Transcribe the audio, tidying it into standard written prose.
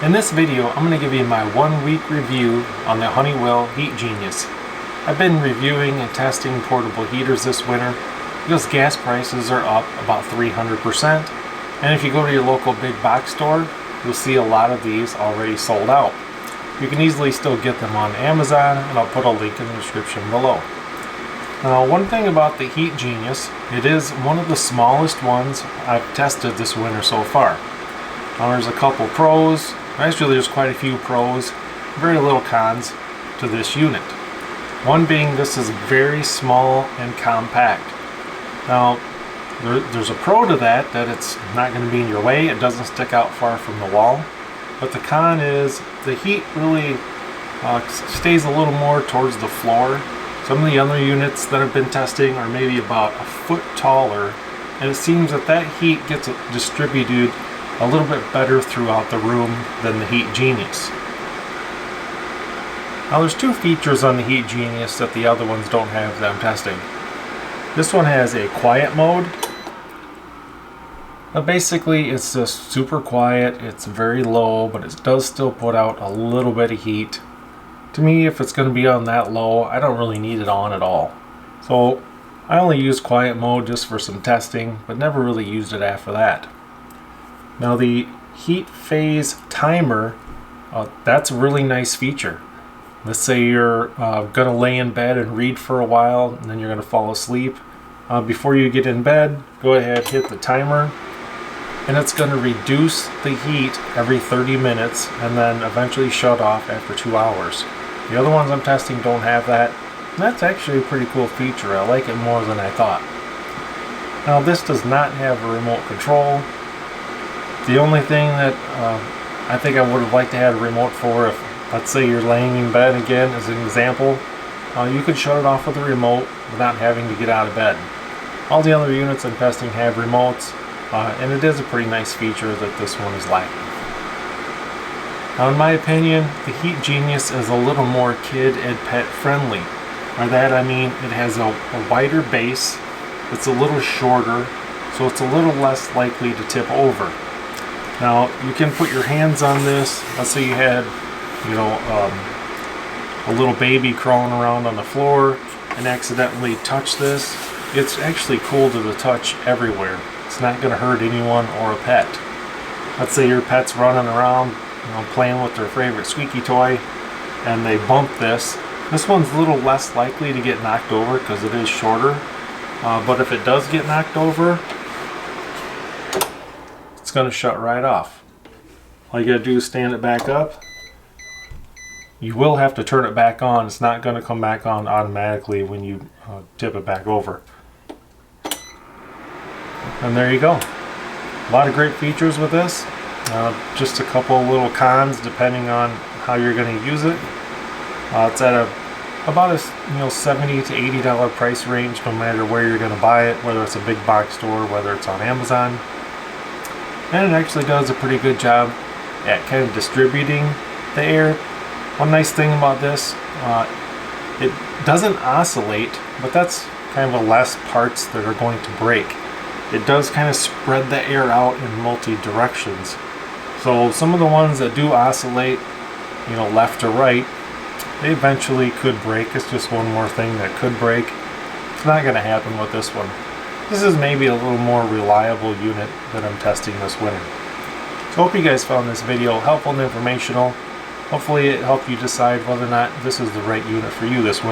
In this video, I'm going to give you my 1 week review on the Honeywell Heat Genius. I've been reviewing and testing portable heaters this winter because gas prices are up about 300%. And if you go to your local big box store, you'll see a lot of these already sold out. You can easily still get them on Amazon, and I'll put a link in the description below. Now, one thing about the Heat Genius, it is one of the smallest ones I've tested this winter so far. Now, there's a couple pros. Actually, there's quite a few pros, very little cons to this unit. One being this is very small and compact. Now, there's a pro to that it's not going to be in your way. It doesn't stick out far from the wall. But the con is the heat really stays a little more towards the floor. Some of the other units that I've been testing are maybe about a foot taller, and it seems that heat gets distributed a little bit better throughout the room than the Heat Genius. Now, there's two features on the Heat Genius that the other ones don't have that I'm testing. This one has a quiet mode. Now, basically it's just super quiet. It's very low, but it does still put out a little bit of heat. To me, if it's going to be on that low, I don't really need it on at all. So I only use quiet mode just for some testing, but never really used it after that. Now, the heat phase timer, that's a really nice feature. Let's say you're going to lay in bed and read for a while, and then you're going to fall asleep. Before you get in bed, go ahead, hit the timer, and it's going to reduce the heat every 30 minutes and then eventually shut off after 2 hours. The other ones I'm testing don't have that, and that's actually a pretty cool feature. I like it more than I thought. Now, this does not have a remote control. The only thing that I think I would have liked to have a remote for, if let's say you're laying in bed again as an example, you could shut it off with a remote without having to get out of bed. All the other units I'm testing have remotes, and it is a pretty nice feature that this one is lacking. Now, in my opinion, the Heat Genius is a little more kid and pet friendly. By that I mean it has a wider base, it's a little shorter, so it's a little less likely to tip over. Now, you can put your hands on this. Let's say you had, a little baby crawling around on the floor and accidentally touch this. It's actually cool to the touch everywhere. It's not going to hurt anyone or a pet. Let's say your pet's running around, playing with their favorite squeaky toy, and they bump this. This one's a little less likely to get knocked over because it is shorter. But if it does get knocked over, it's going to shut right off. All you got to do is stand it back up. You will have to turn it back on. It's not going to come back on automatically when you tip it back over. And there you go. A lot of great features with this. Just a couple little cons depending on how you're going to use it. It's at about a $70 to $80 price range, no matter where you're going to buy it, whether it's a big box store, whether it's on Amazon. And it actually does a pretty good job at kind of distributing the air. One nice thing about this, it doesn't oscillate, but that's kind of less parts that are going to break. It does kind of spread the air out in multi directions. So some of the ones that do oscillate, left to right, they eventually could break. It's just one more thing that could break. It's not going to happen with this one. This is maybe a little more reliable unit that I'm testing this winter. So I hope you guys found this video helpful and informational. Hopefully it helped you decide whether or not this is the right unit for you this winter.